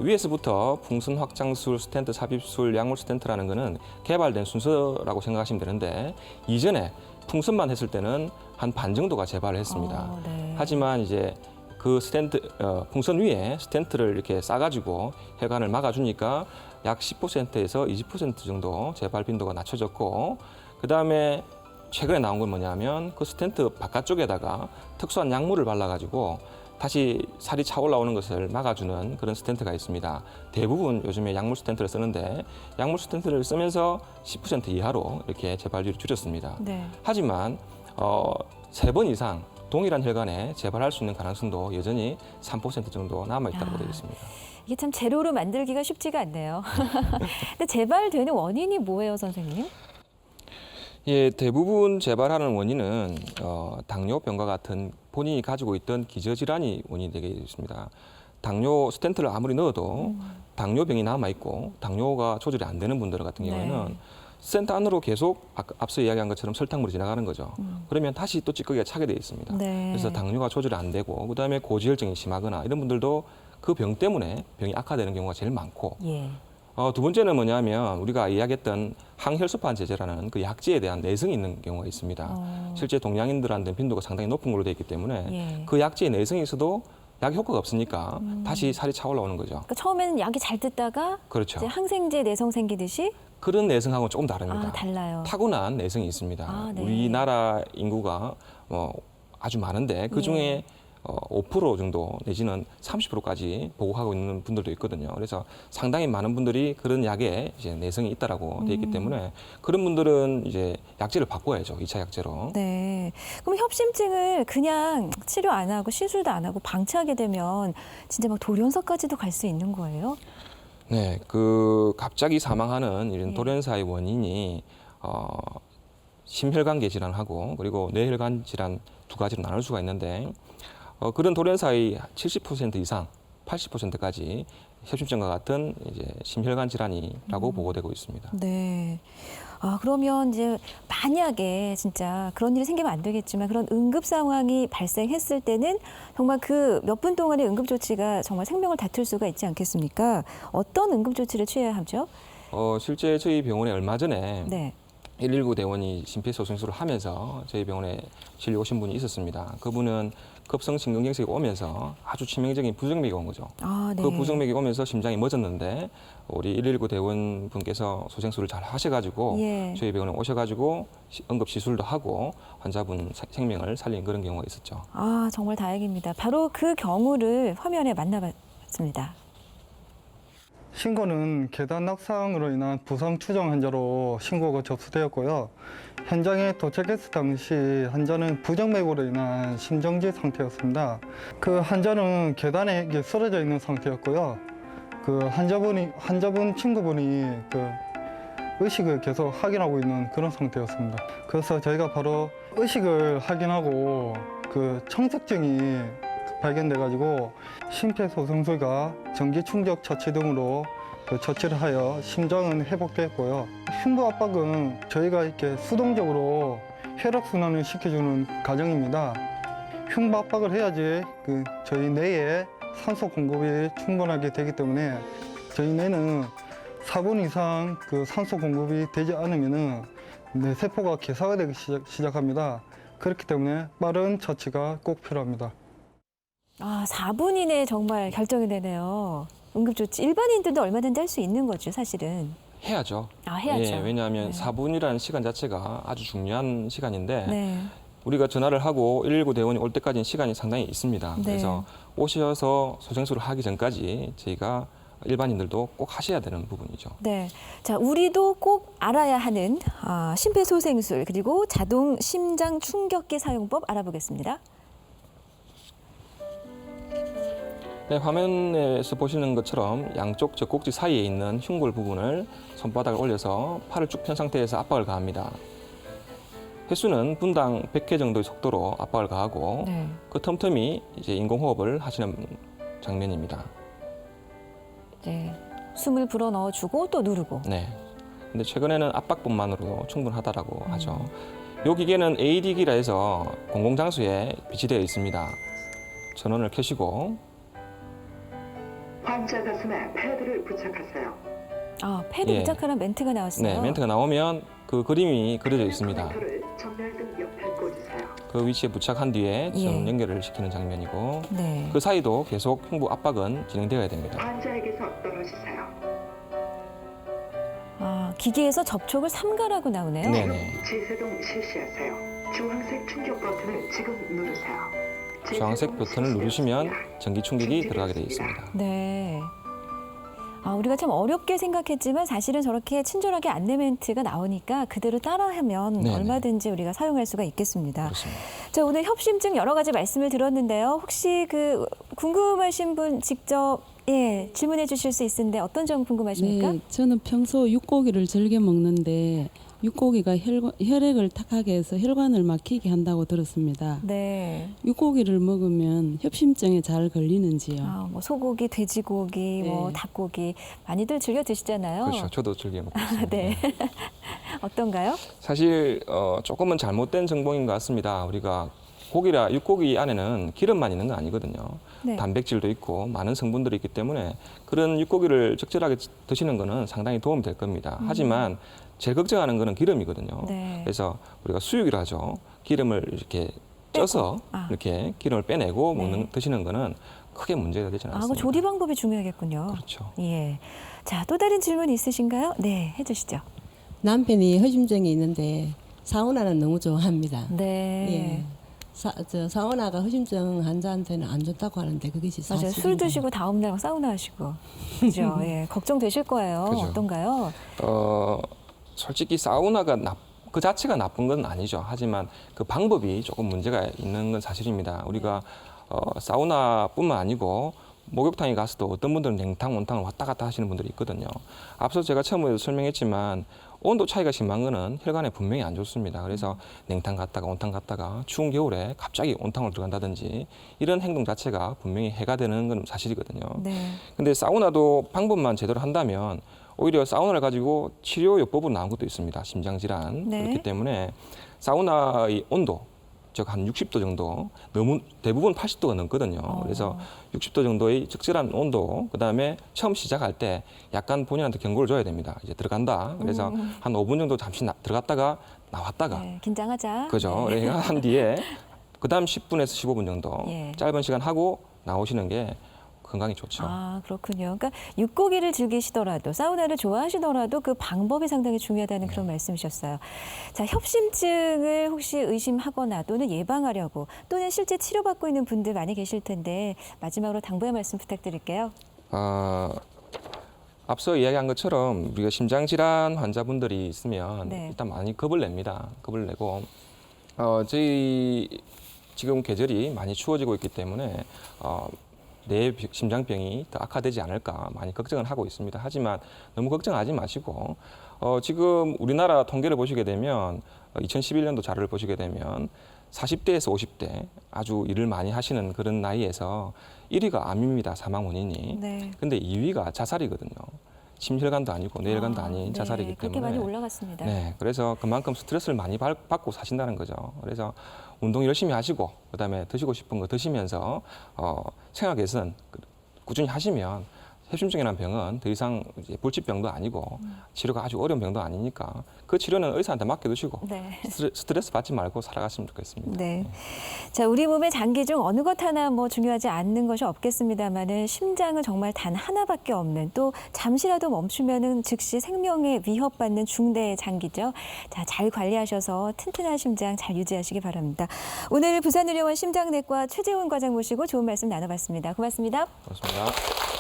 위에서부터 풍선 확장술, 스텐트 삽입술, 약물 스텐트라는 거는 개발된 순서라고 생각하시면 되는데 이전에 풍선만 했을 때는 한 반 정도가 재발을 했습니다. 네. 하지만 이제 그 스텐트 풍선 위에 스텐트를 이렇게 싸가지고 혈관을 막아주니까 약 10%에서 20% 정도 재발 빈도가 낮춰졌고 그 다음에 최근에 나온 건 뭐냐면 그 스텐트 바깥쪽에다가 특수한 약물을 발라가지고 다시 살이 차 올라오는 것을 막아주는 그런 스텐트가 있습니다. 대부분 요즘에 약물 스텐트를 쓰는데 약물 스텐트를 쓰면서 10% 이하로 이렇게 재발률이 줄였습니다. 네. 하지만 3번 이상 동일한 혈관에 재발할 수 있는 가능성도 여전히 3% 정도 남아있다고 되어 있습니다. 이게 참 재료로 만들기가 쉽지가 않네요. 근데 재발되는 원인이 뭐예요, 선생님? 예, 대부분 재발하는 원인은 당뇨병과 같은 본인이 가지고 있던 기저질환이 원인이 되게 있습니다. 당뇨 스텐트를 아무리 넣어도 당뇨병이 남아있고 당뇨가 조절이 안 되는 분들 같은 경우에는 네. 스텐트 안으로 계속 앞서 이야기한 것처럼 설탕물이 지나가는 거죠. 그러면 다시 또 찌꺼기가 차게 돼 있습니다. 네. 그래서 당뇨가 조절이 안 되고 그다음에 고지혈증이 심하거나 이런 분들도 그 병 때문에 병이 악화되는 경우가 제일 많고 예. 두 번째는 뭐냐면 우리가 이야기했던 항혈소판 제제라는 그 약제에 대한 내성이 있는 경우가 있습니다. 실제 동양인들한테는 빈도가 상당히 높은 걸로 되어 있기 때문에 예. 그 약제에 내성이 있어도 약 효과가 없으니까 다시 살이 차 올라오는 거죠. 그러니까 처음에는 약이 잘 듣다가 그렇죠. 이제 항생제 내성 생기듯이 그런 내성하고는 조금 다릅니다. 달라요. 타고난 내성이 있습니다. 아, 네. 우리나라 인구가 아주 많은데 그 중에 5% 정도 내지는 30%까지 보고하고 있는 분들도 있거든요. 그래서 상당히 많은 분들이 그런 약에 이제 내성이 있다라고 돼 있기 때문에 그런 분들은 이제 약제를 바꿔야죠. 2차 약제로. 네. 그럼 협심증을 그냥 치료 안 하고 시술도 안 하고 방치하게 되면 진짜 막 돌연사까지도 갈 수 있는 거예요? 네, 그 갑자기 사망하는 이런 돌연사의 원인이 심혈관계 질환하고 그리고 뇌혈관 질환 두 가지로 나눌 수가 있는데 그런 돌연사의 70% 이상, 80%까지 협심증과 같은 이제 심혈관 질환이라고 보고되고 있습니다. 네. 그러면 이제 만약에 진짜 그런 일이 생기면 안 되겠지만 그런 응급 상황이 발생했을 때는 정말 그 몇 분 동안의 응급 조치가 정말 생명을 다툴 수가 있지 않겠습니까? 어떤 응급 조치를 취해야 하죠? 실제 저희 병원에 얼마 전에 네. 119 대원이 심폐소생술을 하면서 저희 병원에 진료 오신 분이 있었습니다. 그분은 급성심근경색이 오면서 아주 치명적인 부정맥이 온 거죠. 아, 네. 그 부정맥이 오면서 심장이 멎었는데 우리 119 대원분께서 소생술을 잘 하셔가지고 예. 저희 병원에 오셔가지고 응급 시술도 하고 환자분 생명을 살린 그런 경우가 있었죠. 아, 정말 다행입니다. 바로 그 경우를 화면에 만나봤습니다. 신고는 계단 낙상으로 인한 부상 추정 환자로 신고가 접수되었고요. 현장에 도착했을 당시 환자는 부정맥으로 인한 심정지 상태였습니다. 그 환자는 계단에 이렇게 쓰러져 있는 상태였고요. 그 환자분 친구분이 그 의식을 계속 확인하고 있는 그런 상태였습니다. 그래서 저희가 바로 의식을 확인하고 그 청색증이 발견돼가지고 심폐소생술과 전기 충격 처치 등으로 그 처치를 하여 심장은 회복됐고요. 흉부 압박은 저희가 이렇게 수동적으로 혈액 순환을 시켜주는 과정입니다. 흉부 압박을 해야지 그 저희 뇌에 산소 공급이 충분하게 되기 때문에 저희 뇌는 4분 이상 그 산소 공급이 되지 않으면은 뇌 세포가 괴사가 되기 시작합니다. 그렇기 때문에 빠른 처치가 꼭 필요합니다. 아, 4분 이내에 정말 결정이 되네요. 응급조치. 일반인들도 얼마든지 할 수 있는 거죠, 사실은. 해야죠. 아, 해야죠. 예, 왜냐하면 네. 4분이라는 시간 자체가 아주 중요한 시간인데 네. 우리가 전화를 하고 119 대원이 올 때까지는 시간이 상당히 있습니다. 네. 그래서 오셔서 소생술을 하기 전까지 저희가 일반인들도 꼭 하셔야 되는 부분이죠. 네. 자, 우리도 꼭 알아야 하는 심폐소생술 그리고 자동 심장 충격기 사용법 알아보겠습니다. 네, 화면에서 보시는 것처럼 양쪽 젖꼭지 사이에 있는 흉골 부분을 손바닥을 올려서 팔을 쭉 편 상태에서 압박을 가합니다. 횟수는 분당 100회 정도의 속도로 압박을 가하고 네. 그 틈틈이 이제 인공호흡을 하시는 장면입니다. 네. 숨을 불어 넣어주고 또 누르고. 네. 근데 최근에는 압박법만으로도 충분하다라고 하죠. 이 기계는 AED기라 해서 공공장소에 비치되어 있습니다. 전원을 켜시고 환자 가슴에 패드를 부착하세요. 아, 패드 예. 부착하는 멘트가 나왔어요. 네, 멘트가 나오면 그 그림이 그려져 있습니다. 커넥터를 전멸등 옆에 꽂으세요. 그 위치에 부착한 뒤에 예. 전원 연결을 시키는 장면이고 네. 그 사이도 계속 흉부 압박은 진행되어야 됩니다. 환자에게서 떨어지세요. 아, 기계에서 접촉을 삼가라고 나오네요. 네네. 지세동 실시하세요. 주황색 충격 버튼을 지금 누르세요. 주황색 버튼을 누르시면 전기 충격이 들어가게 되어 있습니다. 네. 아, 우리가 참 어렵게 생각했지만 사실은 저렇게 친절하게 안내 멘트가 나오니까 그대로 따라하면 네네. 얼마든지 우리가 사용할 수가 있겠습니다. 그렇습니다. 자, 오늘 협심증 여러 가지 말씀을 들었는데요. 혹시 그 궁금하신 분 직접 질문해 주실 수 있는데 어떤 점 궁금하십니까? 네, 저는 평소 육고기를 즐겨 먹는데 육고기가 혈액을 탁하게 해서 혈관을 막히게 한다고 들었습니다. 네. 육고기를 먹으면 협심증에 잘 걸리는지요? 아, 뭐 소고기, 돼지고기, 뭐 네. 닭고기 많이들 즐겨 드시잖아요. 그렇죠. 저도 즐겨 먹고 있습니다. 네. 어떤가요? 사실 조금은 잘못된 정보인 것 같습니다. 우리가 육고기 안에는 기름만 있는 건 아니거든요. 네. 단백질도 있고 많은 성분들이 있기 때문에 그런 육고기를 적절하게 드시는 거는 상당히 도움이 될 겁니다. 하지만 제일 걱정하는 거는 기름이거든요. 네. 그래서 우리가 수육이라 하죠. 기름을 이렇게 쪄서 아. 이렇게 기름을 빼내고 네. 드시는 거는 크게 문제가 되지 아, 않습니다. 그 조리 방법이 중요하겠군요. 그렇죠. 예. 자, 또 다른 질문 있으신가요? 네, 해주시죠. 남편이 허심증이 있는데 사우나는 너무 좋아합니다. 네. 예. 사우나가 허심증 환자한테는 안 좋다고 하는데 그게 맞아요. 술 사실인가요? 드시고 다음 날 사우나 하시고. 그죠? 예. 걱정되실 거예요. 그죠. 어떤가요? 솔직히 사우나가 그 자체가 나쁜 건 아니죠. 하지만 그 방법이 조금 문제가 있는 건 사실입니다. 우리가 사우나뿐만 아니고 목욕탕에 가서도 어떤 분들은 냉탕, 온탕을 왔다 갔다 하시는 분들이 있거든요. 앞서 제가 처음에도 설명했지만 온도 차이가 심한 거는 혈관에 분명히 안 좋습니다. 그래서 냉탕 갔다가 온탕 갔다가 추운 겨울에 갑자기 온탕으로 들어간다든지 이런 행동 자체가 분명히 해가 되는 건 사실이거든요. 네. 근데 사우나도 방법만 제대로 한다면 오히려 사우나를 가지고 치료요법으로 나온 것도 있습니다. 심장질환. 네. 그렇기 때문에 사우나의 온도, 즉 한 60도 정도, 너무 대부분 80도가 넘거든요. 그래서 60도 정도의 적절한 온도, 그다음에 처음 시작할 때 약간 본인한테 경고를 줘야 됩니다. 이제 들어간다. 그래서 한 5분 정도 잠시 들어갔다가 나왔다가 네. 긴장하자. 그죠. 네. 한 뒤에 그다음 10분에서 15분 정도 예. 짧은 시간 하고 나오시는 게 건강에 좋죠. 아, 그렇군요. 그러니까 육고기를 즐기시더라도 사우나를 좋아하시더라도 그 방법이 상당히 중요하다는 그런 말씀이셨어요. 자, 협심증을 혹시 의심하거나 또는 예방하려고 또는 실제 치료받고 있는 분들 많이 계실 텐데 마지막으로 당부의 말씀 부탁드릴게요. 앞서 이야기한 것처럼 우리가 심장 질환 환자분들이 있으면 네. 일단 많이 겁을 냅니다. 겁을 내고 저희 지금 계절이 많이 추워지고 있기 때문에 내 심장병이 더 악화되지 않을까 많이 걱정을 하고 있습니다. 하지만 너무 걱정하지 마시고 지금 우리나라 통계를 보시게 되면 2011년도 자료를 보시게 되면 40대에서 50대 아주 일을 많이 하시는 그런 나이에서 1위가 암입니다. 사망 원인이. 네. 근데 2위가 자살이거든요. 심혈관도 아니고 뇌혈관도 아닌 네, 자살이기 그렇게 때문에. 많이 올라갔습니다. 네, 그래서 그만큼 스트레스를 많이 받고 사신다는 거죠. 그래서 운동 열심히 하시고 그다음에 드시고 싶은 거 드시면서 생활 개선 꾸준히 하시면 협심증이라는 병은 더 이상 이제 불치병도 아니고 치료가 아주 어려운 병도 아니니까 그 치료는 의사한테 맡겨두시고 네. 스트레스 받지 말고 살아갔으면 좋겠습니다. 네. 자, 우리 몸의 장기 중 어느 것 하나 뭐 중요하지 않는 것이 없겠습니다만은 심장은 정말 단 하나밖에 없는 또 잠시라도 멈추면은 즉시 생명에 위협받는 중대의 장기죠. 자, 잘 관리하셔서 튼튼한 심장 잘 유지하시기 바랍니다. 오늘 부산의료원 심장내과 최재훈 과장 모시고 좋은 말씀 나눠봤습니다. 고맙습니다. 고맙습니다.